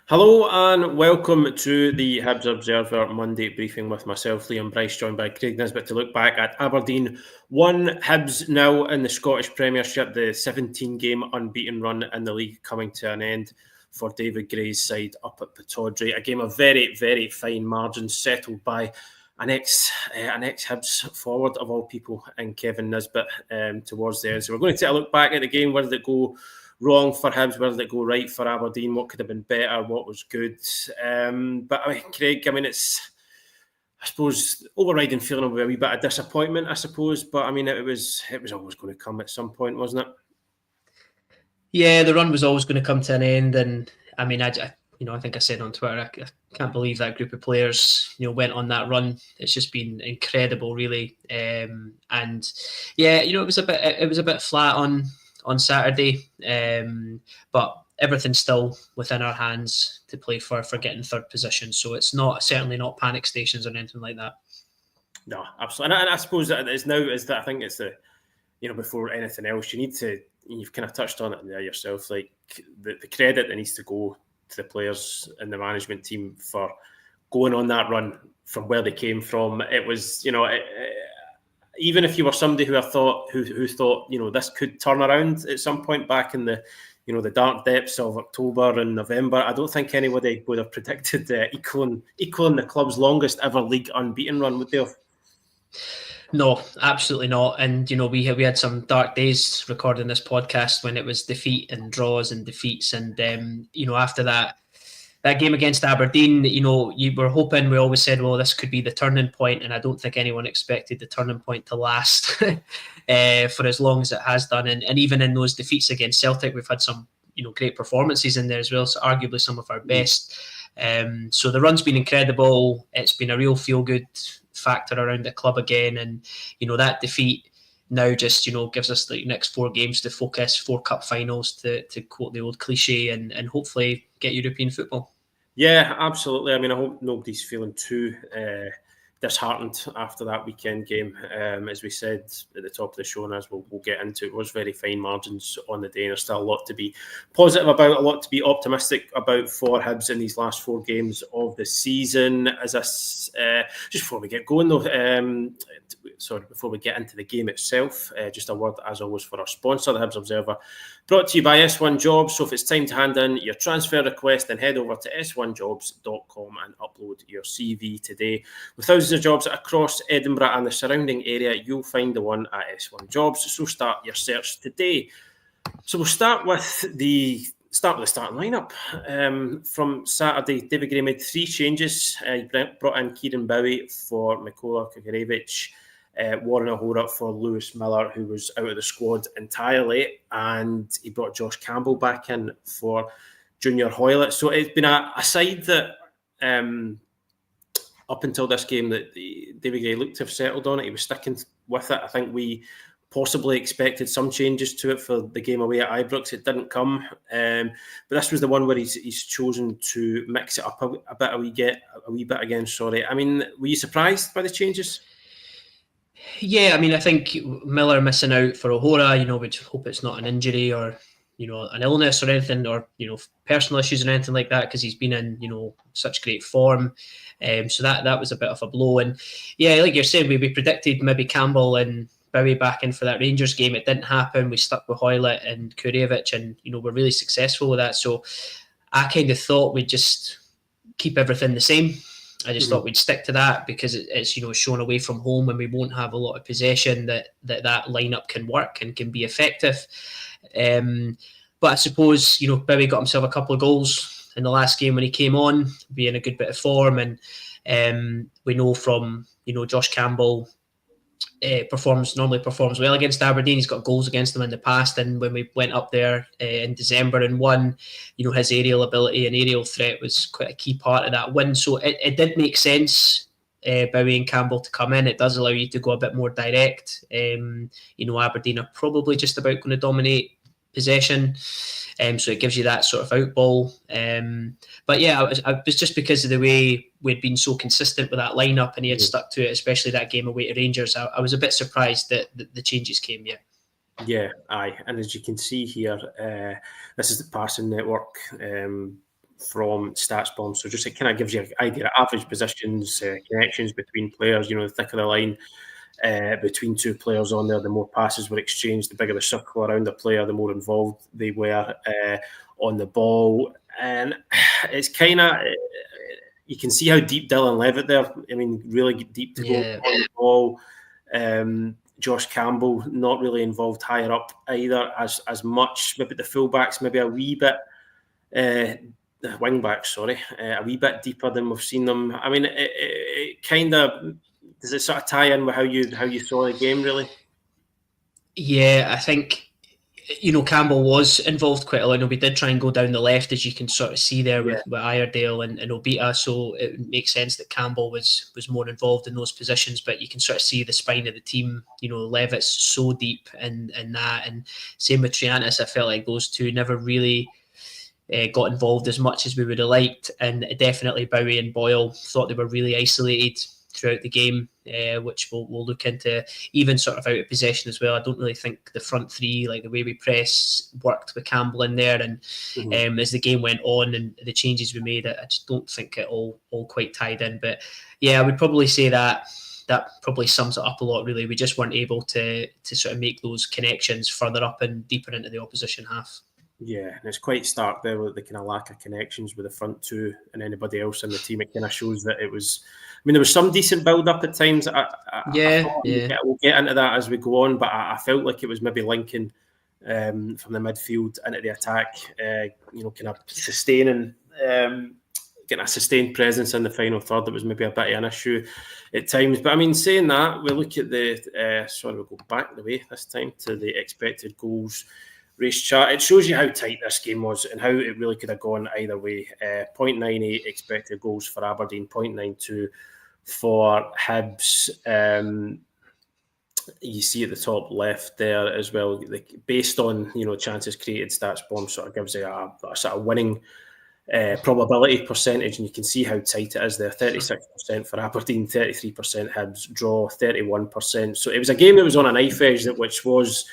Hello and welcome to the Hibs Observer Monday briefing with myself, Liam Bryce, joined by Craig Nisbet to look back at Aberdeen 1, Hibs now in the Scottish Premiership, the 17-game unbeaten run in the league coming to an end for David Gray's side up at Pittodrie. A game of very, very fine margins settled by an ex-Hibs forward of all people in Kevin Nisbet towards the end. So we're going to take a look back at the game. Where did it go wrong for Hibs? Where did it go right for Aberdeen? What could have been better? What was good? But I mean, Craig, it's, I suppose, overriding feeling of a wee bit of disappointment, I suppose. But I mean, it was always going to come at some point, wasn't it? Yeah, the run was always going to come to an end, and I mean, I think I said on Twitter, I can't believe that group of players, went on that run. It's just been incredible, really. And yeah, it was a bit flat on Saturday, but everything's still within our hands to play for getting third position. So it's certainly not panic stations or anything like that. No, absolutely. And I suppose that it's now is that I think it's the before anything else, you need to. You've kind of touched on it there yourself, like the credit that needs to go to the players and the management team for going on that run from where they came from. It was, even if you were somebody who thought this could turn around at some point back in the the dark depths of October and November, I don't think anybody would have predicted equaling the club's longest ever league unbeaten run, would they have? No, absolutely not. And we had some dark days recording this podcast when it was defeat and draws and defeats. And after that game against Aberdeen, you were hoping. We always said, well, this could be the turning point, and I don't think anyone expected the turning point to last for as long as it has done. And even in those defeats against Celtic, we've had some great performances in there as well. So arguably some of our best. So the run's been incredible. It's been a real feel good factor around the club again, and that defeat now just gives us the next 4 games to focus, 4 cup finals to quote the old cliche, and hopefully get European football. Yeah, absolutely. I mean, I hope nobody's feeling too disheartened after that weekend game. As we said at the top of the show, and as we'll get into, it was very fine margins on the day, and there's still a lot to be positive about, a lot to be optimistic about for Hibs in these last 4 games of the season. Just before we get going though, before we get into the game itself, just a word as always for our sponsor, the Hibs Observer, brought to you by S1 Jobs. So if it's time to hand in your transfer request, then head over to s1jobs.com and upload your CV today. With thousands of jobs across Edinburgh and the surrounding area, you'll find the one at S1 Jobs. So start your search today. So we'll start with the starting lineup. From Saturday, David Gray made 3 changes. He brought in Kieran Bowie for Mikola Kukarevic, Warren O'Hora for Lewis Miller, who was out of the squad entirely, and he brought Josh Campbell back in for Junior Hoylett. So it's been a side that up until this game that David Gray looked to have settled on it. He was sticking with it. I think we possibly expected some changes to it for the game away at Ibrox. It didn't come, but this was the one where he's chosen to mix it up a wee bit again. Sorry, I mean, were you surprised by the changes? Yeah, I mean, I think Miller missing out for O'Hora, we'd hope it's not an injury or, an illness or anything, or, personal issues or anything like that, because he's been in, such great form. So that was a bit of a blow. And yeah, like you're saying, we predicted maybe Campbell and Bowie back in for that Rangers game. It didn't happen. We stuck with Hoylett and Kukarevic, and, we're really successful with that. So I kind of thought we'd just keep everything the same. I just thought we'd stick to that because it's shown away from home, and we won't have a lot of possession, that lineup can work and can be effective. But I suppose Bowie got himself a couple of goals in the last game when he came on, being a good bit of form, and we know from Josh Campbell normally performs well against Aberdeen. He's got goals against them in the past, and when we went up there in December and won, his aerial ability and aerial threat was quite a key part of that win. So it did make sense, Bowie and Campbell to come in. It does allow you to go a bit more direct. Aberdeen are probably just about going to dominate possession, so it gives you that sort of outball. But yeah, I was just because of the way we'd been so consistent with that lineup, and he had stuck to it, especially that game away to Rangers. I was a bit surprised that the changes came. Yeah, aye. And as you can see here, this is the passing network from StatsBomb. So just it kind of gives you an idea of average positions, connections between players, the thicker the line between two players on there, the more passes were exchanged, the bigger the circle around the player, the more involved they were on the ball. And it's kind of, you can see how deep Dylan Levitt there. I mean, really deep to go on the ball. Josh Campbell not really involved higher up either as much. Maybe the fullbacks, maybe a wee bit, the wing backs, sorry, a wee bit deeper than we've seen them. I mean, it kind of, does it sort of tie in with how you saw the game, really? Yeah, I think, Campbell was involved quite a lot. We did try and go down the left, as you can sort of see there with Iredale and Obita, so it makes sense that Campbell was more involved in those positions, but you can sort of see the spine of the team. Levitt's so deep in that, and same with Triantis. I felt like those two never really got involved as much as we would have liked, and definitely Bowie and Boyle thought they were really isolated throughout the game, which we'll look into, even sort of out of possession as well. I don't really think the front three, like the way we press, worked with Campbell in there, and as the game went on and the changes we made, I just don't think it all quite tied in. But yeah, I would probably say that probably sums it up a lot, really. We just weren't able to sort of make those connections further up and deeper into the opposition half. Yeah, and it's quite stark there with the kind of lack of connections with the front two and anybody else in the team. It kind of shows that it was, I mean, there was some decent build-up at times. We'll get into that as we go on, but I felt like it was maybe linking from the midfield into the attack, kind of sustaining, getting a sustained presence in the final third. That was maybe a bit of an issue at times. But I mean, saying that, we look at we'll go back the way this time to the expected goals race chart. It shows you how tight this game was and how it really could have gone either way. 0.98 expected goals for Aberdeen, 0.92 for Hibs. You see at the top left there as well, based on chances created, StatsBomb sort of gives a sort of winning probability percentage, and you can see how tight it is there. 36% for Aberdeen, 33% Hibs, draw 31%. So it was a game that was on a knife edge, which was,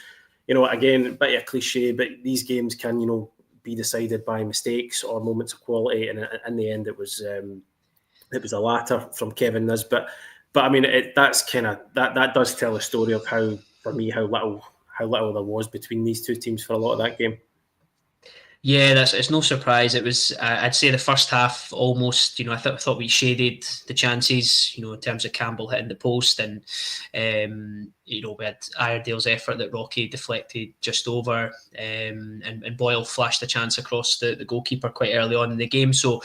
again, a bit of a cliche, but these games can, be decided by mistakes or moments of quality. And in the end, it was the latter from Kevin Nisbet. But I mean, that's kind of that does tell a story of how little there was between these two teams for a lot of that game. Yeah, it's no surprise. It was, I'd say, the first half almost, I thought we shaded the chances, in terms of Campbell hitting the post, and, we had Iredale's effort that Rocky deflected just over, and Boyle flashed a chance across the goalkeeper quite early on in the game. So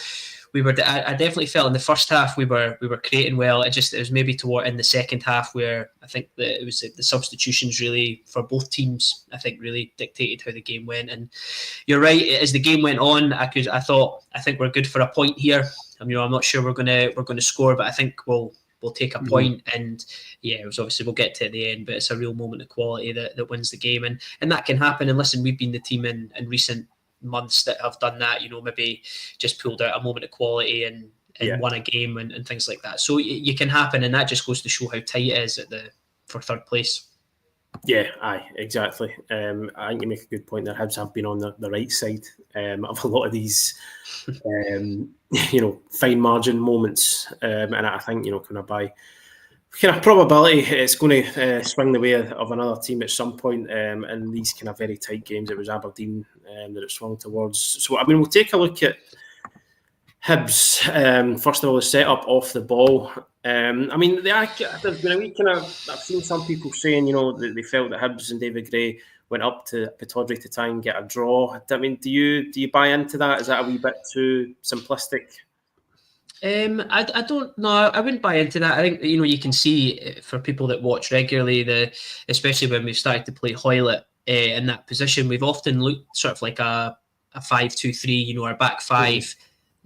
I definitely felt in the first half we were creating well. It was maybe toward in the second half where I think that it was the substitutions really for both teams, I think, really dictated how the game went. And you're right, as the game went on, I think we're good for a point here. I'm not sure we're gonna score, but I think we'll take a point. And yeah, it was obviously, we'll get to it at the end, but it's a real moment of quality that wins the game, and that can happen. And listen, we've been the team in recent months that have done that, maybe just pulled out a moment of quality and won a game and things like that. So you can happen, and that just goes to show how tight it is for third place. Yeah, aye, exactly. I think you make a good point there. Hibs have been on the right side of a lot of these, fine margin moments, and I think kind of by kind of probability, it's going to swing the way of another team at some point. In these kind of very tight games, it was Aberdeen that it swung towards. So I mean, we'll take a look at Hibs. First of all, the setup off the ball. I mean, there's been a wee kind of, I've seen some people saying, that they felt that Hibs and David Gray went up to Pittodrie to try and get a draw. I mean, do you buy into that? Is that a wee bit too simplistic? I don't know. I wouldn't buy into that. I think you can see, for people that watch regularly, especially when we've started to play Hoylett in that position, we've often looked sort of like a 5-2-3. Our back five,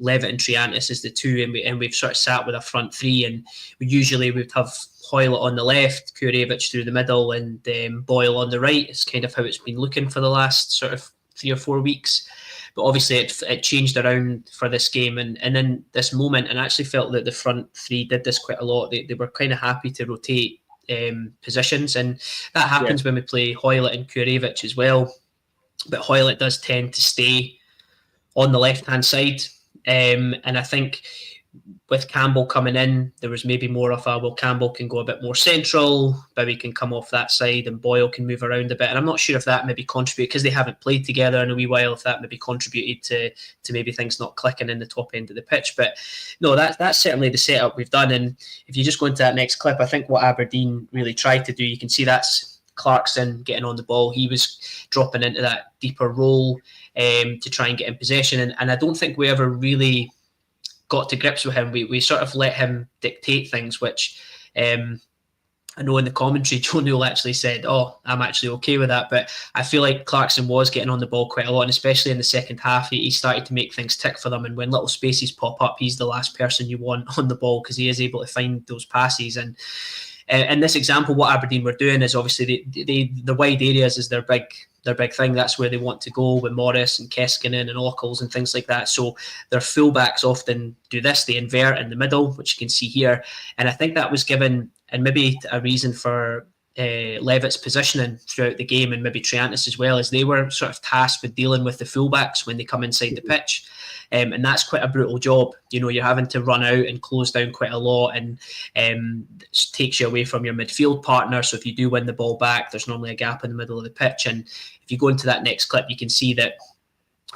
Levitt and Triantis is the two, and we've sort of sat with a front three, and we'd have Hoylett on the left, Kurevich through the middle, and Boyle on the right. It's kind of how it's been looking for the last sort of 3 or 4 weeks. But obviously it changed around for this game and in this moment, and I actually felt that the front three did this quite a lot. They were kind of happy to rotate positions, and that happens when we play Hoylett and Kurevich as well. But Hoylett does tend to stay on the left-hand side And I think with Campbell coming in, there was maybe more of a, well, Campbell can go a bit more central, Bowie can come off that side, and Boyle can move around a bit. And I'm not sure if that maybe contributed, because they haven't played together in a wee while, if that maybe contributed to maybe things not clicking in the top end of the pitch. But no, that's certainly the setup we've done. And if you just go into that next clip, I think what Aberdeen really tried to do, you can see that's Clarkson getting on the ball. He was dropping into that deeper role to try and get in possession. And I don't think we ever really got to grips with him. We sort of let him dictate things, which I know in the commentary, Joe Newell actually said, "Oh, I'm actually okay with that." But I feel like Clarkson was getting on the ball quite a lot, and especially in the second half, he started to make things tick for them. And when little spaces pop up, he's the last person you want on the ball, because he is able to find those passes. And in this example, what Aberdeen were doing is obviously the wide areas is their big thing. That's where they want to go with Morris and Keskinen and Ockles and things like that. So their fullbacks often do this. They invert in the middle, which you can see here. And I think that was given, and maybe a reason for Levitt's positioning throughout the game, and maybe Triantis as well, as they were sort of tasked with dealing with the fullbacks when they come inside the pitch. And that's quite a brutal job. You know, you're having to run out and close down quite a lot, and it takes you away from your midfield partner. So if you do win the ball back, there's normally a gap in the middle of the pitch. And if you go into that next clip, you can see that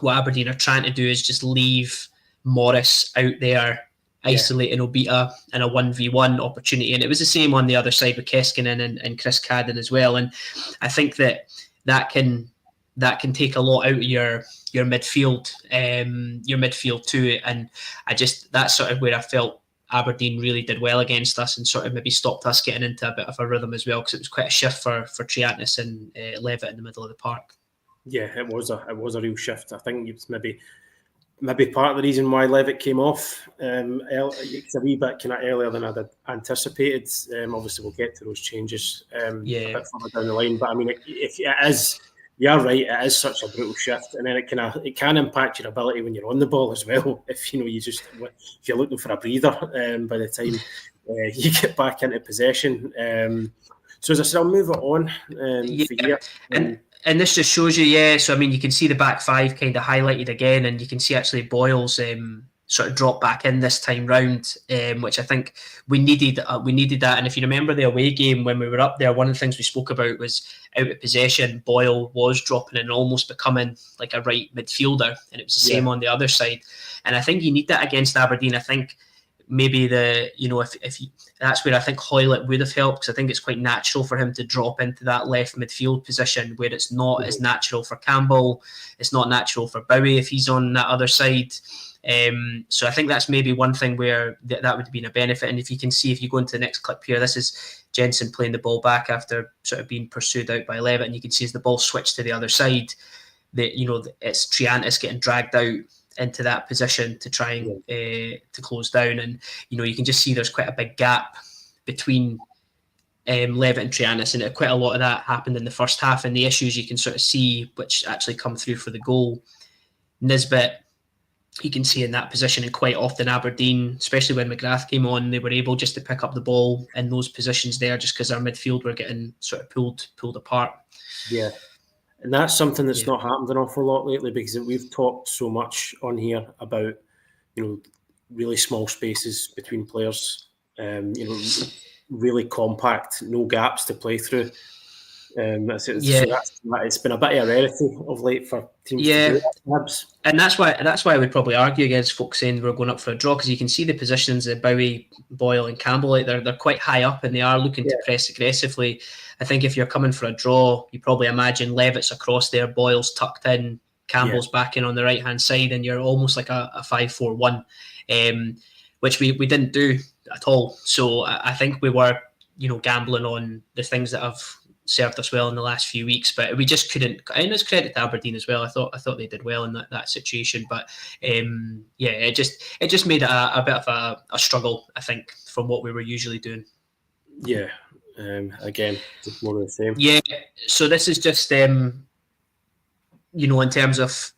what Aberdeen are trying to do is just leave Morris out there, isolating Obita in a 1v1 opportunity. And it was the same on the other side with Keskinen and Chris Cadden as well. And I think that can take a lot out of your midfield too. And that's sort of where I felt Aberdeen really did well against us, and sort of maybe stopped us getting into a bit of a rhythm as well, because it was quite a shift for Triantis and Levitt in the middle of the park. Yeah, it was a real shift. I think it's maybe part of the reason why Levitt came off. It's a wee bit kind of earlier than I'd anticipated. Obviously, we'll get to those changes a bit further down the line. But I mean, if it is, you're right, it is such a brutal shift, and then it can impact your ability when you're on the ball as well. If if you're looking for a breather, by the time you get back into possession. So as I said, I'll move it on for you. And this just shows you, so I mean, you can see the back five kind of highlighted again, and you can see actually Boyle's sort of drop back in this time round, which I think we needed that. And if you remember the away game when we were up there, one of the things we spoke about was out of possession, Boyle was dropping in and almost becoming like a right midfielder, and it was the same on the other side. And I think you need that against Aberdeen. I think maybe that's where I think Hoylett would have helped, because I think it's quite natural for him to drop into that left midfield position, where it's not as natural for Campbell, it's not natural for Bowie if he's on that other side. So I think that's maybe one thing where that would have been a benefit. And if you can see, if you go into the next clip here, this is Jensen playing the ball back after sort of being pursued out by Levitt, and you can see as the ball switched to the other side, that it's Triantis getting dragged out into that position to try and to close down. And you can just see there's quite a big gap between Levitt and Triantis, and quite a lot of that happened in the first half. And the issues you can sort of see, which actually come through for the goal, Nisbet, you can see in that position, and quite often Aberdeen, especially when McGrath came on, they were able just to pick up the ball in those positions there, just because our midfield were getting sort of pulled apart. Yeah. And that's something that's not happened an awful lot lately, because we've talked so much on here about, really small spaces between players, really compact, no gaps to play through. So it's been a bit of a rarity of late for teams to do that. And that's why I would probably argue against folks saying we're going up for a draw, because you can see the positions that Bowie, Boyle and Campbell, they're quite high up, and they are looking to press aggressively. I think if you're coming for a draw, you probably imagine Levitt's across there, Boyle's tucked in, Campbell's back in on the right-hand side, and you're almost like a 5-4-1, which we didn't do at all. So I think we were, gambling on the things that have served us well in the last few weeks, but we just couldn't. And it's credit to Aberdeen as well. I thought they did well in that situation, but it just made it a bit of a struggle, I think, from what we were usually doing. Yeah, again, just more of the same. Yeah, so this is just in terms of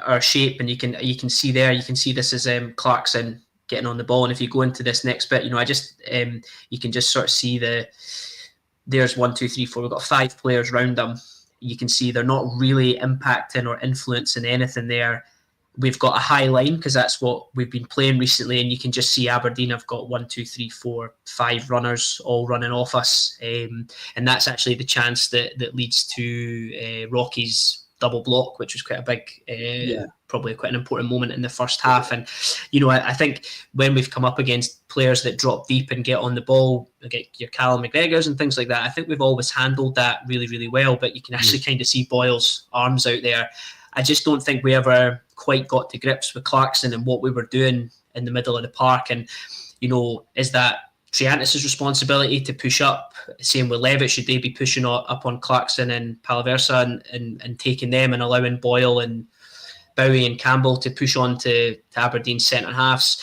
our shape, and you can see there. You can see this is Clarkson getting on the ball, and if you go into this next bit, you can just sort of see there's 1, 2, 3, 4. We've got 5 players around them. You can see they're not really impacting or influencing anything there. we've got a high line because that's what we've been playing recently, and you can just see Aberdeen have got 1, 2, 3, 4, 5 runners all running off us, and that's actually the chance that leads to Rocky's double block, which was quite a big, probably quite an important moment in the first half. And I think when we've come up against players that drop deep and get on the ball, like your Callum McGregors and things like that, I think we've always handled that really, really well. But you can actually kind of see Boyle's arms out there. I just don't think we ever quite got to grips with Clarkson and what we were doing in the middle of the park. And, is that Triantis' responsibility to push up? Same with Levitt, should they be pushing up on Clarkson and Palaversa and taking them and allowing Boyle and Bowie and Campbell to push on to Aberdeen's centre halves?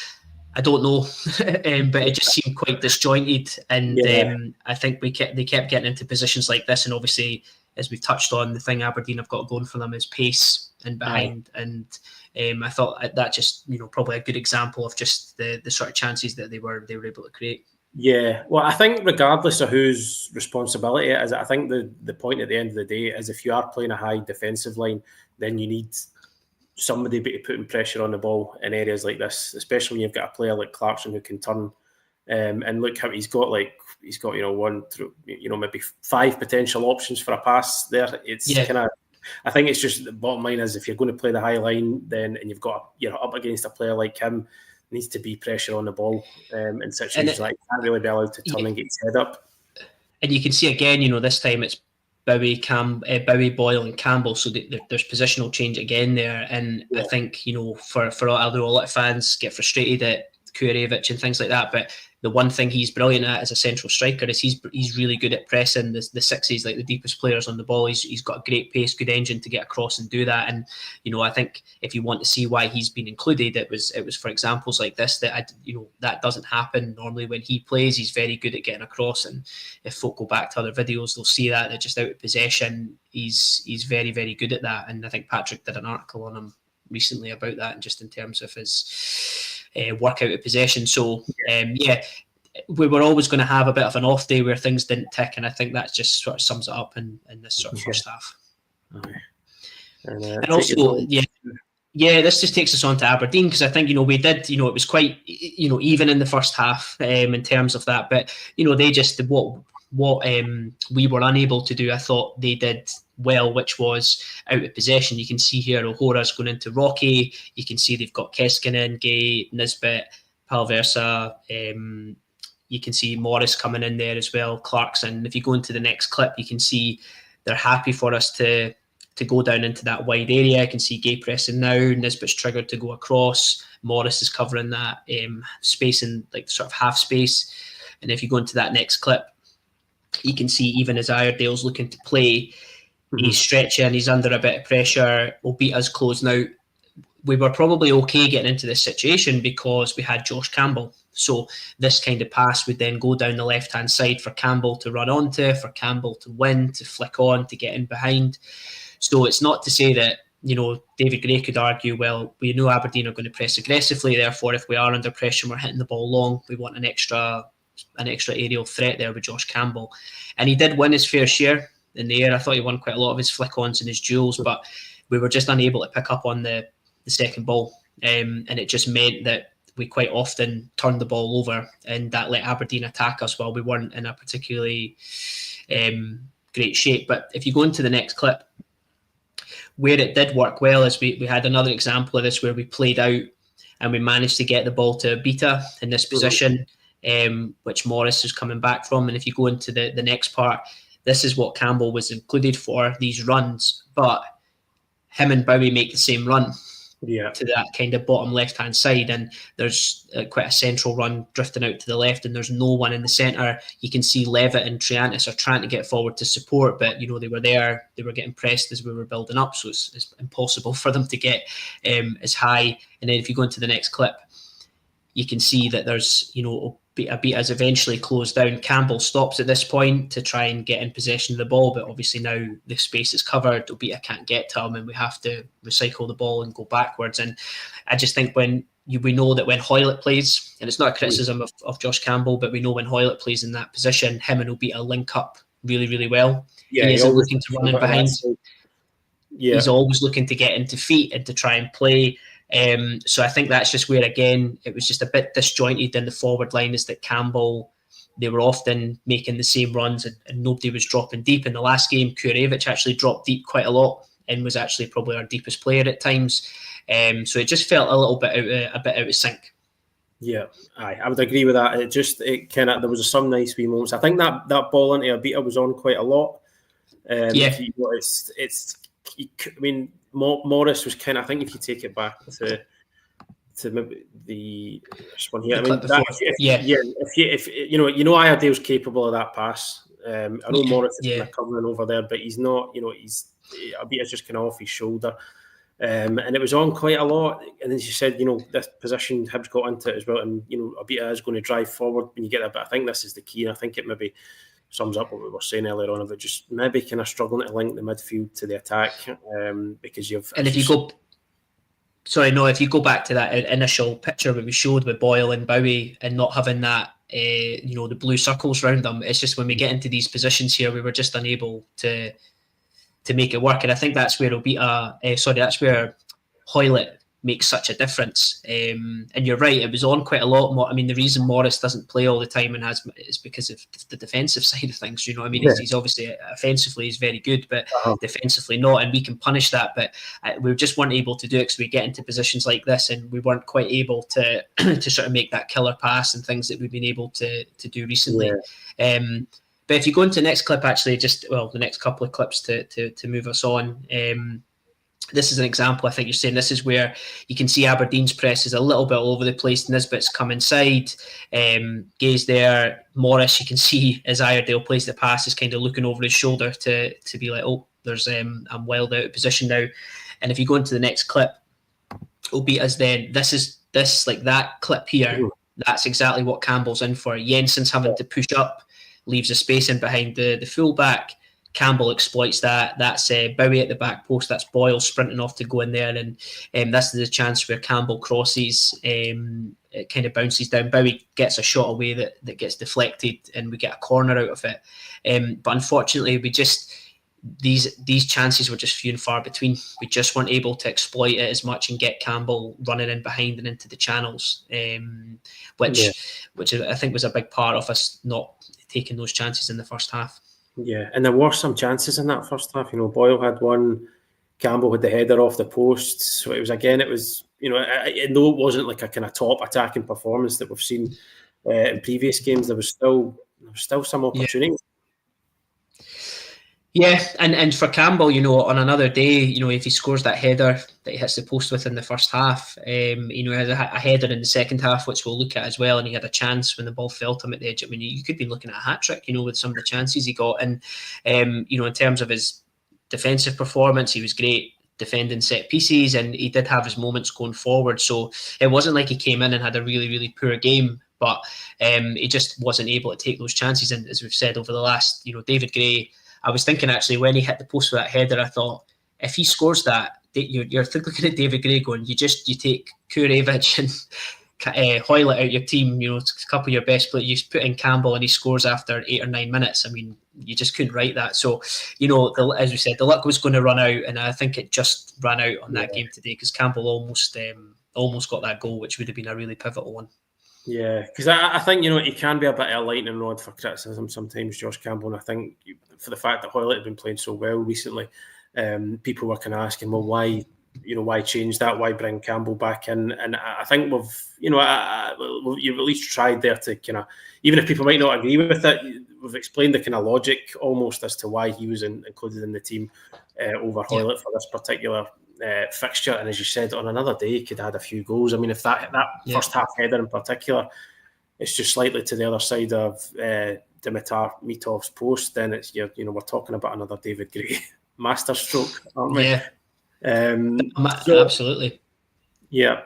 I don't know, but it just seemed quite disjointed. And I think they kept getting into positions like this. And obviously, as we've touched on, the thing Aberdeen have got going for them is pace and behind. And I thought that just, probably a good example of just the sort of chances that they were able to create. Yeah, well, I think regardless of whose responsibility it is, I think the point at the end of the day is if you are playing a high defensive line, then you need somebody putting pressure on the ball in areas like this, especially when you've got a player like Clarkson who can turn. And look how he's got one through, maybe 5 potential options for a pass there. It's kind of, I think it's just the bottom line is if you're going to play the high line, then and you're up against a player like him, needs to be pressure on the ball in situations like can't really be allowed to turn and get his head up. And you can see again, this time it's Bowie, Boyle, and Campbell. So there's positional change again there. And I think for I know a lot of fans get frustrated at Kurevich and things like that, but the one thing he's brilliant at as a central striker is he's really good at pressing the sixes, like the deepest players on the ball. He's got a great pace, good engine to get across and do that. And I think if you want to see why he's been included, it was for examples like this that that doesn't happen normally when he plays. He's very good at getting across, and if folk go back to other videos, they'll see that they're just out of possession. He's very, very good at that, and I think Patrick did an article on him recently about that, and just in terms of his work out of possession. So we were always going to have a bit of an off day where things didn't tick, and I think that just sort of sums it up in this sort of first half. Okay. And also, this just takes us on to Aberdeen, because I think we did, it was quite even in the first half in terms of that, but they just what we were unable to do, I thought they did well, which was out of possession. You can see here O'Hora's going into Rocky. You can see they've got Keskinen, Gay, Nisbet, Palaversa. You can see Morris coming in there as well, Clarkson. If you go into the next clip, you can see they're happy for us to go down into that wide area. You can see Gay pressing now. Nisbet's triggered to go across. Morris is covering that space in like sort of half space. And if you go into that next clip, you can see even as Iredale's looking to play, he's stretching, he's under a bit of pressure. Obita's closing out. We were probably okay getting into this situation because we had Josh Campbell. So this kind of pass would then go down the left-hand side for Campbell to run onto, for Campbell to win, to flick on, to get in behind. So it's not to say that, David Gray could argue, well, we know Aberdeen are going to press aggressively, therefore if we are under pressure and we're hitting the ball long, we want an extra aerial threat there with Josh Campbell. And he did win his fair share in the air. I thought he won quite a lot of his flick-ons and his duels, but we were just unable to pick up on the second ball. And it just meant that we quite often turned the ball over, and that let Aberdeen attack us while we weren't in a particularly great shape. But if you go into the next clip, where it did work well is we had another example of this where we played out and we managed to get the ball to Abita in this position, which Morris is coming back from. And if you go into the next part, this is what Campbell was included for, these runs, but him and Bowie make the same run to that kind of bottom left-hand side, and there's quite a central run drifting out to the left, and there's no one in the centre. You can see Levitt and Triantis are trying to get forward to support, but they were there, they were getting pressed as we were building up, so it's impossible for them to get as high. And then if you go into the next clip, you can see that there's, Abita's eventually closed down. Campbell stops at this point to try and get in possession of the ball, but obviously now the space is covered. Abita can't get to him, and we have to recycle the ball and go backwards. And I just think we know that when Hoylett plays, and it's not a criticism of Josh Campbell, but we know when Hoylett plays in that position, him and Abita link up really, really well. He isn't looking to run in behind. He's always looking to get into feet and to try and play. So I think that's just where, again, it was just a bit disjointed in the forward line, is that Campbell, they were often making the same runs and nobody was dropping deep. In the last game, Kurevich actually dropped deep quite a lot and was actually probably our deepest player at times. So it just felt a little bit out of sync. Yeah, I would agree with that. There was some nice wee moments. I think that ball into Abita was on quite a lot. Morris was kind of, I think if you take it back to maybe the one here, Iredale's capable of that pass. I know Morris is kind of covering over there, but he's not. Abita's just kind of off his shoulder. And it was on quite a lot. And as you said, this position Hibs got into it as well. And, Abita is going to drive forward when you get that. But I think this is the key. And I think it maybe sums up what we were saying earlier on about just maybe kind of struggling to link the midfield to the attack. Because you've... And if you go back to that initial picture that we showed with Boyle and Bowie and not having that, the blue circles around them, it's just when we get into these positions here, we were just unable to make it work. And I think that's where that's where Hoylett makes such a difference. And you're right, it was on quite a lot more. I mean, the reason Morris doesn't play all the time is because of the defensive side of things. He's obviously offensively he's very good, but defensively not, and we can punish that. But we just weren't able to do it because we get into positions like this, and we weren't quite able to to sort of make that killer pass and things that we've been able to do recently. Yeah. But if you go into the next clip, actually, the next couple of clips to move us on, this is an example. I think you're saying this is where you can see Aberdeen's press is a little bit all over the place. Nisbet's come inside, Gay's there. Morris, you can see as Iredale plays the pass, is kind of looking over his shoulder to be like, oh, there's I'm wild out of position now. And if you go into the next clip, it'll be as then this like that clip here. That's exactly what Campbell's in for. Jensen's having to push up, leaves a space in behind the fullback. Campbell exploits that. That's Bowie at the back post. That's Boyle sprinting off to go in there, and that's the chance where Campbell crosses. It kind of bounces down. Bowie gets a shot away that gets deflected, and we get a corner out of it. But unfortunately, these chances were just few and far between. We just weren't able to exploit it as much and get Campbell running in behind and into the channels, which I think was a big part of us not taking those chances in the first half. Yeah, and there were some chances in that first half. Boyle had one, Campbell had the header off the post. So it was, it wasn't like a kind of top attacking performance that we've seen in previous games. There was still some opportunities. Yeah, and for Campbell, on another day, if he scores that header that he hits the post with in the first half, he has a header in the second half, which we'll look at as well, and he had a chance when the ball fell to him at the edge. I mean, you could be looking at a hat-trick, with some of the chances he got. And, in terms of his defensive performance, he was great defending set pieces, and he did have his moments going forward. So it wasn't like he came in and had a really, really poor game, but he just wasn't able to take those chances. And as we've said over the last, David Gray, I was thinking actually when he hit the post with that header, I thought if he scores that, you're looking at David Gray going, you take Kurevich and Hoylett out your team, a couple of your best players, you put in Campbell and he scores after 8 or 9 minutes. I mean, you just couldn't write that. So, as we said, the luck was going to run out, and I think it just ran out on that game today because Campbell almost got that goal, which would have been a really pivotal one. Yeah, because I think, he can be a bit of a lightning rod for criticism sometimes, Josh Campbell. And I think for the fact that Hoylett had been playing so well recently, people were kind of asking, well, why change that? Why bring Campbell back in? And I think you've at least tried there to kind of, even if people might not agree with it, we've explained the kind of logic almost as to why he was included in the team over Hoylett for this particular fixture. And as you said, on another day he could have had a few goals. I mean, if that first half header in particular, it's just slightly to the other side of Dimitar Mitov's post, then it's we're talking about another David Gray masterstroke, aren't we? Yeah, absolutely. Yeah.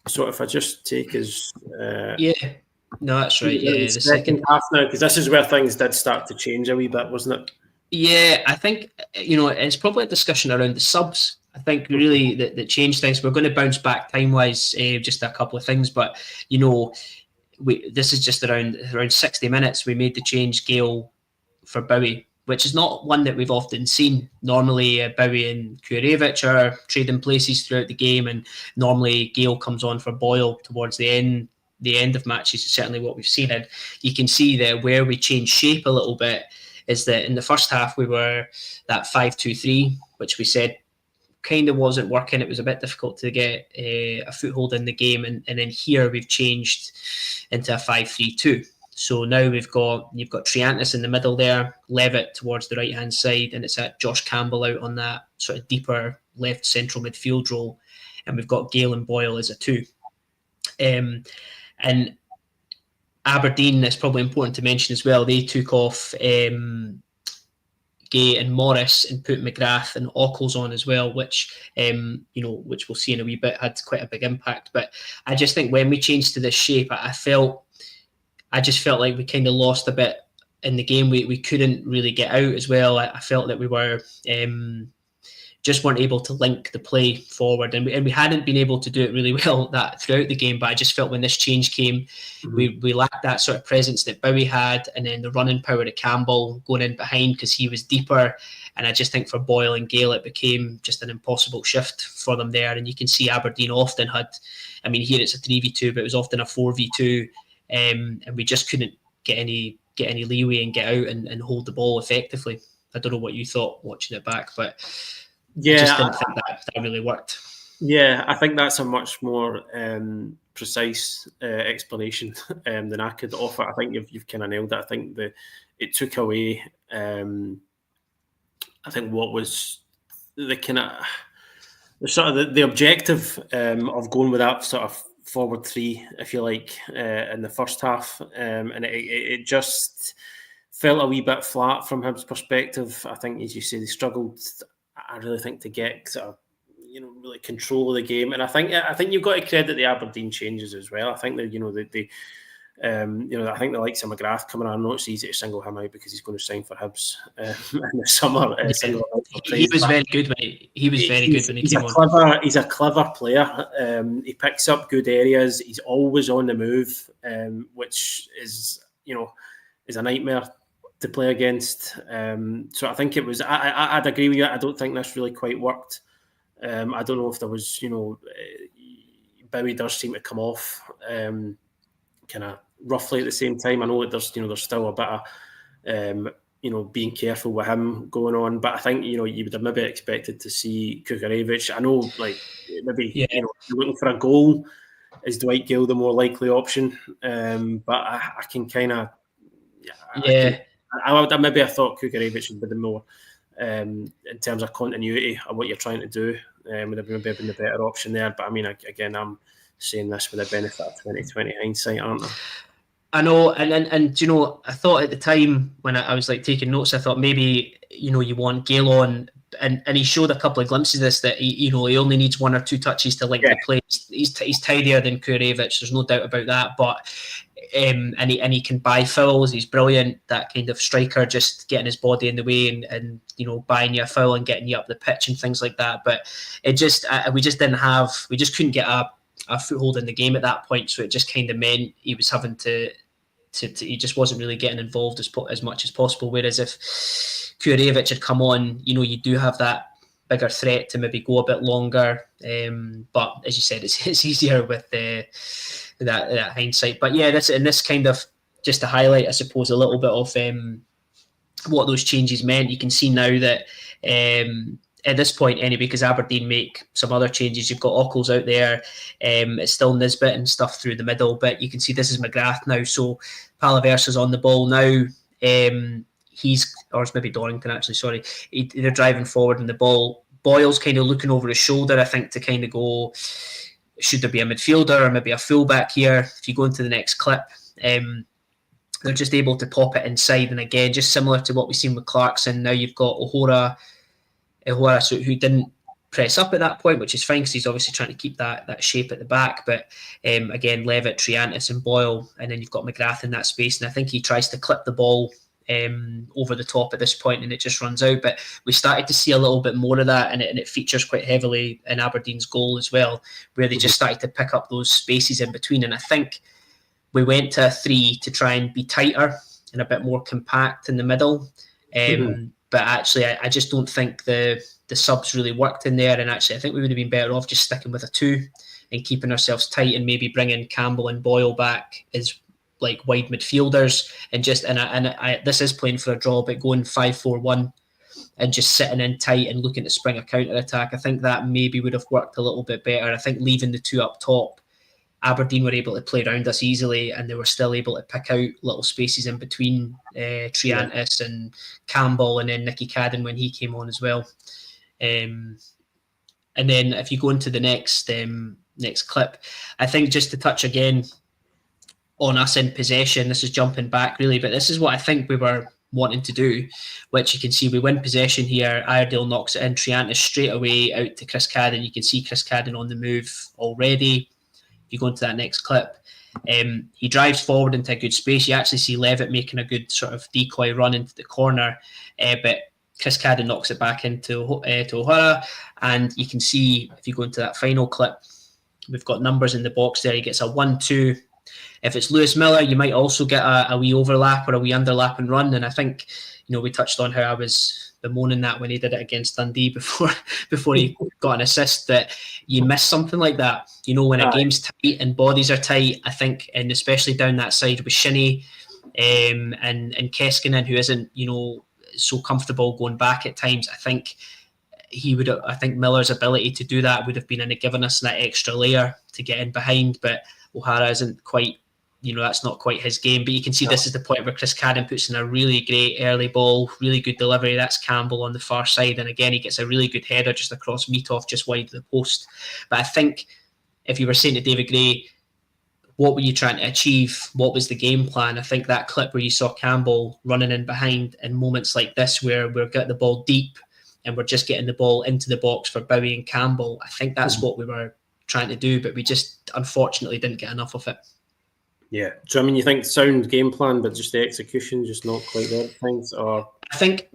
So if I just take his no, that's right. Yeah, the second half now, because this is where things did start to change a wee bit, wasn't it? Yeah, I think it's probably a discussion around the subs. I think really that changed things. We're going to bounce back time-wise, just a couple of things, but this is just around 60 minutes. We made the change, Gale for Bowie, which is not one that we've often seen. Normally, Bowie and Kurevich are trading places throughout the game, and normally Gale comes on for Boyle towards the end of matches. Is certainly what we've seen, and you can see that where we changed shape a little bit is that in the first half we were that 5-2-3, which we said kind of wasn't working. It was a bit difficult to get a foothold in the game, and then here we've changed into a 5-3-2. So now you've got Triantis in the middle there, Levitt towards the right hand side, and it's at Josh Campbell out on that sort of deeper left central midfield role, and we've got Gale and Boyle as a 2. And Aberdeen, it's probably important to mention as well, they took off Gay and Morris and put McGrath and Ockles on as well, which which we'll see in a wee bit, had quite a big impact. But I just think when we changed to this shape, I just felt like we kind of lost a bit in the game. We couldn't really get out as well. I felt that we were just weren't able to link the play forward, and we hadn't been able to do it really well that throughout the game. But I just felt when this change came, we lacked that sort of presence that Bowie had, and then the running power of Campbell going in behind because he was deeper. And I just think for Boyle and Gale, it became just an impossible shift for them there. And you can see Aberdeen often had, I mean, here it's a 3v2, but it was often a 4v2, and we just couldn't get any leeway and get out and hold the ball effectively. I don't know what you thought watching it back, but yeah, I just didn't think that really worked. Yeah, I think that's a much more precise explanation than I could offer. I think you've kind of nailed it. I think it took away, I think, what was the kind of the objective of going with that sort of forward 3, if you like, in the first half, and it just felt a wee bit flat from Hibs' perspective. I think, as you say, they struggled, I really think, to get sort of, really control of the game. And I think you've got to credit the Aberdeen changes as well. I think that, I think the likes of McGrath coming on, I know it's easy to single him out because he's going to sign for Hibs in the summer. He was very good when he came on. He's a clever player. He picks up good areas. He's always on the move, which is a nightmare to play against. So I think it was. I'd agree with you. I don't think this really quite worked. I don't know if there was, Bowie does seem to come off kind of roughly at the same time. I know that there's still a bit of being careful with him going on, but I think you would have maybe expected to see Kukarevich. I know, looking for a goal, is Dwight Gill the more likely option? But I can kind of I thought Kukarevich would be the more in terms of continuity of what you're trying to do. Would have maybe been the better option there. But I mean, again, I'm saying this with the benefit of 2020 hindsight, aren't I? I know, and I thought at the time when I was taking notes, I thought maybe you want Gale on, and he showed a couple of glimpses of this, that he only needs 1 or 2 touches to link the play. He's tidier than Kurevich, there's no doubt about that. But and he can buy fouls. He's brilliant, that kind of striker, just getting his body in the way and buying you a foul and getting you up the pitch and things like that. But it just we just couldn't get a foothold in the game at that point. So it just kind of meant he was having to he just wasn't really getting involved as much as possible. Whereas if Kurevich had come on, you do have that bigger threat to maybe go a bit longer. But as you said, it's easier with that hindsight. But yeah, this kind of, just to highlight, I suppose, a little bit of what those changes meant. You can see now that at this point, anyway, because Aberdeen make some other changes, you've got Ockles out there. It's still Nisbet and stuff through the middle, but you can see this is McGrath now. So Palaversa's on the ball now. Or it's maybe Dorrington actually, sorry. They're driving forward in the ball. Boyle's kind of looking over his shoulder, I think, to kind of go, should there be a midfielder or maybe a fullback here? If you go into the next clip, they're just able to pop it inside. And again, just similar to what we've seen with Clarkson, now you've got O'Hora, who didn't press up at that point, which is fine because he's obviously trying to keep that shape at the back. But again, Levitt, Triantis and Boyle, and then you've got McGrath in that space. And I think he tries to clip the ball over the top at this point, and it just runs out. But we started to see a little bit more of that, and it features quite heavily in Aberdeen's goal as well, where they just started to pick up those spaces in between. And I think we went to a 3 to try and be tighter and a bit more compact in the middle. But actually, I just don't think the subs really worked in there. And actually, I think we would have been better off just sticking with a 2 and keeping ourselves tight, and maybe bringing Campbell and Boyle back as like wide midfielders, and this is playing for a draw, but going 5-4-1 and just sitting in tight and looking to spring a counter attack. I think that maybe would have worked a little bit better. I think leaving the 2 up top, Aberdeen were able to play around us easily, and they were still able to pick out little spaces in between Triantis and Campbell, and then Nicky Cadden when he came on as well. And then if you go into the next clip, I think just to touch again on us in possession, this is jumping back really, but this is what I think we were wanting to do, which you can see we win possession here. Iredale knocks it in, Triantis straight away out to Chris Cadden. You can see Chris Cadden on the move already. If you go into that next clip, he drives forward into a good space. You actually see Levitt making a good sort of decoy run into the corner, but Chris Cadden knocks it back into to O'Hara, and you can see if you go into that final clip, we've got numbers in the box there. He gets a 1-2. If it's Lewis Miller, you might also get a wee overlap or a wee underlap and run. And I think, we touched on how I was bemoaning that when he did it against Dundee before he got an assist, that you miss something like that. When a game's tight and bodies are tight, I think, and especially down that side with Shinnie and Keskinen, who isn't, so comfortable going back at times. I think Miller's ability to do that would have been given us that extra layer to get in behind, but O'Hara isn't quite, that's not quite his game. But you can see this is the point where Chris Cadden puts in a really great early ball, really good delivery. That's Campbell on the far side, and again he gets a really good header just across Meatoff, just wide of the post. But I think if you were saying to David Gray, what were you trying to achieve? What was the game plan? I think that clip where you saw Campbell running in behind in moments like this where we're getting the ball deep and we're just getting the ball into the box for Bowie and Campbell, I think that's what we were trying to do, but we just unfortunately didn't get enough of it. Yeah. So, you think sound game plan, but just the execution just not quite there at times? Or I think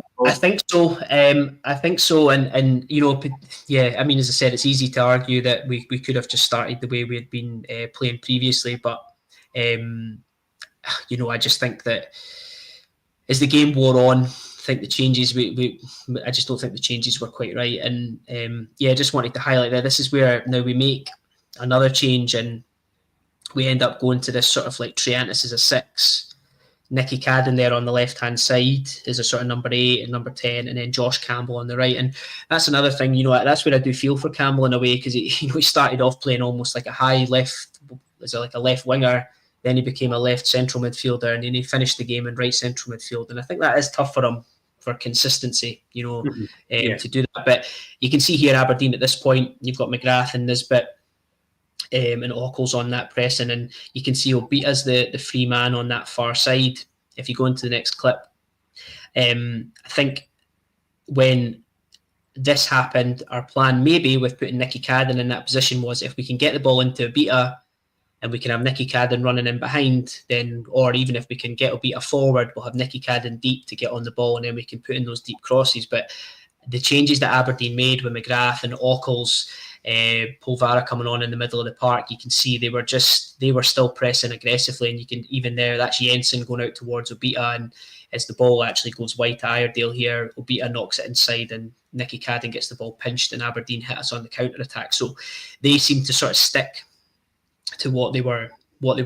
so. I think so. And yeah, as I said, it's easy to argue that we could have just started the way we had been playing previously. But, I just think that as the game wore on, I think the changes, I just don't think the changes were quite right. And, I just wanted to highlight that this is where now we make another change and we end up going to this sort of like Triantis as a 6, Nicky Cadden there on the left-hand side is a sort of number 8 and number 10, and then Josh Campbell on the right. And that's another thing, that's where I do feel for Campbell in a way, because he started off playing almost like a high left, like a left winger, then he became a left central midfielder, and then he finished the game in right central midfield. And I think that is tough for him for consistency, to do that. But you can see here Aberdeen at this point, you've got McGrath and Nisbet, and Ockles on that pressing, and you can see Obita's the free man on that far side. If you go into the next clip, I think when this happened, our plan maybe with putting Nicky Cadden in that position was if we can get the ball into Obita and we can have Nicky Cadden running in behind, then, or even if we can get Obita forward, we'll have Nicky Cadden deep to get on the ball, and then we can put in those deep crosses. But the changes that Aberdeen made with McGrath and Ockles, Polvara coming on in the middle of the park, you can see they were still pressing aggressively, and you can even there, that's Jensen going out towards Obita, and as the ball actually goes wide to Iredale here, Obita knocks it inside and Nicky Cadden gets the ball pinched and Aberdeen hit us on the counter attack. So they seem to sort of stick to what they were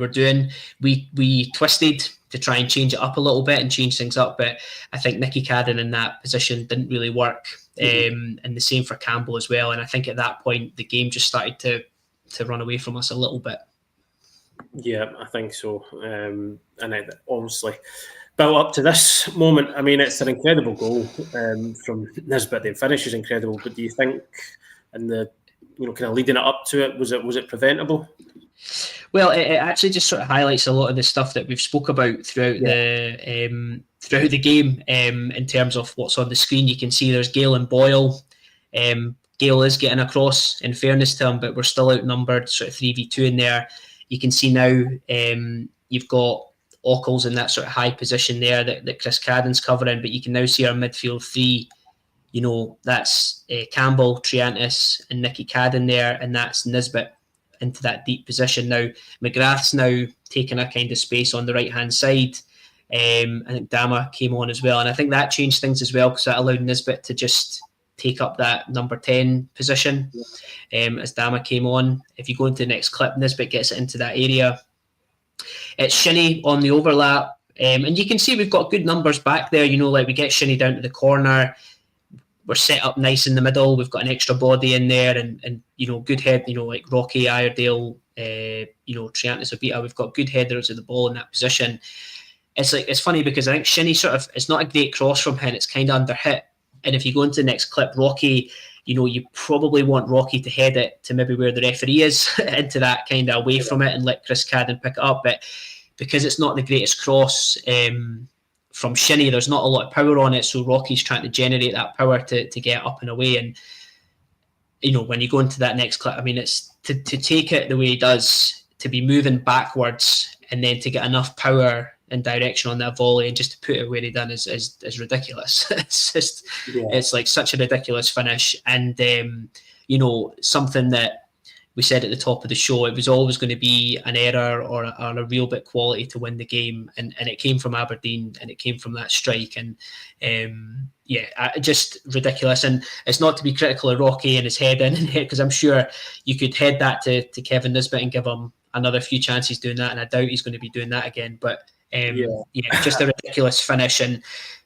doing. We twisted to try and change it up a little bit and change things up, but I think Nicky Cadden in that position didn't really work. And the same for Campbell as well. And I think at that point the game just started to run away from us a little bit. Yeah, I think so. And it obviously built up to this moment. It's an incredible goal from Nisbet. The finish is incredible, but do you think in the kind of leading it up to it, was it preventable? Well, it actually just sort of highlights a lot of the stuff that we've spoke about throughout the game. In terms of what's on the screen, you can see there's Gale and Boyle. Gale is getting across, in fairness to him, but we're still outnumbered, sort of 3v2 in there. You can see now you've got Ockles in that sort of high position there that Chris Cadden's covering, but you can now see our midfield 3. That's Campbell, Triantis, and Nicky Cadden there, and that's Nisbet into that deep position. Now McGrath's now taking a kind of space on the right hand side. I think Dama came on as well, and I think that changed things as well because that allowed Nisbet to just take up that number 10 position as Dama came on. If you go into the next clip, Nisbet gets it into that area. It's Shinnie on the overlap, and you can see we've got good numbers back there. Like we get Shinnie down to the corner. We're set up nice in the middle. We've got an extra body in there, and good head. Like Rocky, Iredale, Triantis Obita. We've got good headers of the ball in that position. It's funny because I think Shinnie it's not a great cross from him. It's kind of under hit. And if you go into the next clip, Rocky, you probably want Rocky to head it to maybe where the referee is into that kind of away from it and let Chris Cadden pick it up. But because it's not the greatest cross from Shinnie, there's not a lot of power on it. So Rocky's trying to generate that power to get up and away. And, when you go into that next clip, I mean, it's to take it the way he does, to be moving backwards and then to get enough power and direction on that volley and just to put it where he done is ridiculous. It's just, It's like such a ridiculous finish. And, something that we said at the top of the show, it was always going to be an error or a real bit quality to win the game. And it came from Aberdeen and it came from that strike. And just ridiculous. And it's not to be critical of Rocky and his head in, because I'm sure you could head that to Kevin Nisbet and give him another few chances doing that. And I doubt he's going to be doing that again. But just a ridiculous finish. And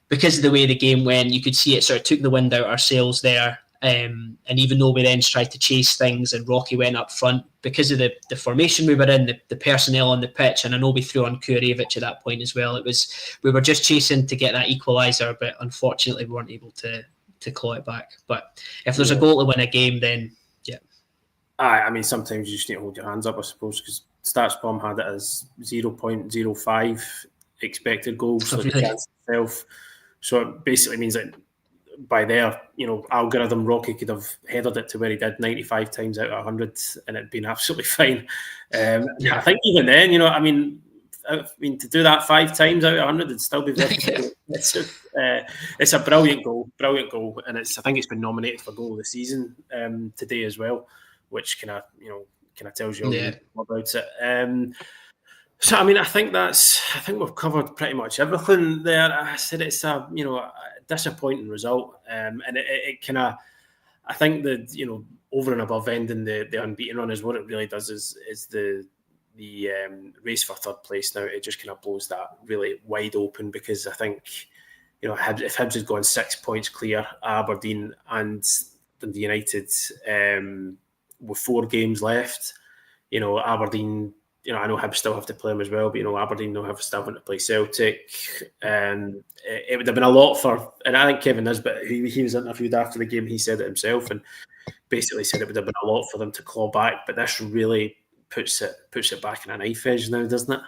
because of the way the game went, you could see it sort of took the wind out our sails there. And even though we then tried to chase things and Rocky went up front, because of the formation we were in, the personnel on the pitch, and I know we threw on Kurevic at that point as well. We were just chasing to get that equaliser, but unfortunately we weren't able to claw it back. But if there's a goal to win a game, then I mean, sometimes you just need to hold your hands up, I suppose, because StatsBomb had it as 0.05 expected goals for the chance itself. So it basically means that by their algorithm, Rocky could have headed it to where he did 95 times out of 100 and it'd been absolutely fine. I think even then, I mean, to do that 5 times out of 100 it'd still be very good. It's a brilliant goal, and I think it's been nominated for goal of the season today as well, which kind of tells you all about it. So I mean, I think we've covered pretty much everything there. I said it's a disappointing result, and it kind of, I think that over and above ending the unbeaten run is what it really does is the race for third place now. It just kind of blows that really wide open, because I think if Hibs had gone 6 points clear Aberdeen and Dundee United with 4 games left, Aberdeen. I know Hibs still have to play them as well, but Aberdeen don't still having to play Celtic, and it would have been a lot for. And I think Kevin Nisbet, he was interviewed after the game, he said it himself, and basically said it would have been a lot for them to claw back. But this really puts it back in a knife edge now, doesn't it?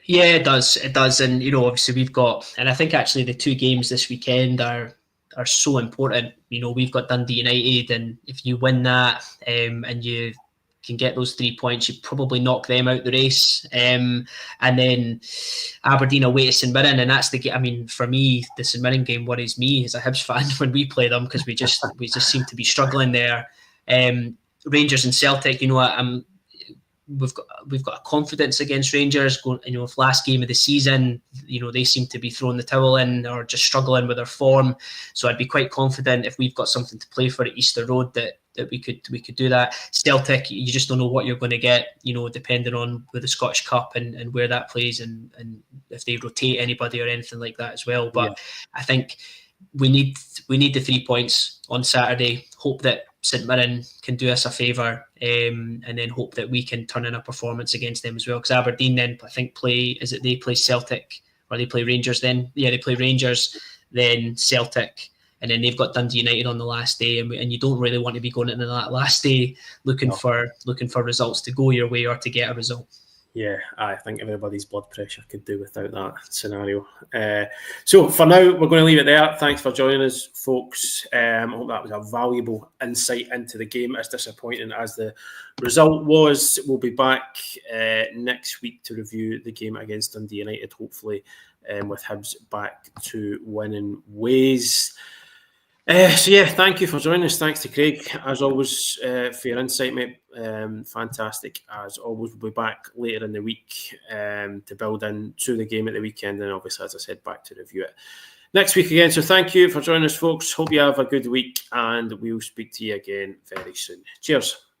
Yeah, it does. It does, and obviously we've got, and I think actually the 2 games this weekend are so important. We've got Dundee United, and if you win that, and you can get those 3 points, you probably knock them out the race. And then Aberdeen away to St Mirren, and that's the game. I mean, for me, the St Mirren game worries me as a Hibs fan when we play them, because we just seem to be struggling there. Rangers and Celtic, we've got a confidence against Rangers. Last game of the season, they seem to be throwing the towel in or just struggling with their form. So I'd be quite confident if we've got something to play for at Easter Road that we could do that. Celtic, you just don't know what you're going to get, depending on with the Scottish Cup and where that plays and if they rotate anybody or anything like that as well. But I think we need the 3 points on Saturday. Hope that St Mirren can do us a favour, and then hope that we can turn in a performance against them as well. Because Aberdeen then, I think, they play Celtic or they play Rangers then? Yeah, they play Rangers, then Celtic, and then they've got Dundee United on the last day, and you don't really want to be going into that last day looking for results to go your way or to get a result. Yeah, I think everybody's blood pressure could do without that scenario. So for now, we're going to leave it there. Thanks for joining us, folks. I hope that was a valuable insight into the game, as disappointing as the result was. We'll be back next week to review the game against Dundee United, hopefully with Hibs back to winning ways. So yeah, thank you for joining us. Thanks to Craig, as always, for your insight, mate. Fantastic. As always, we'll be back later in the week to build into the game at the weekend, and obviously, as I said, back to review it next week again. So thank you for joining us, folks. Hope you have a good week, and we'll speak to you again very soon. Cheers.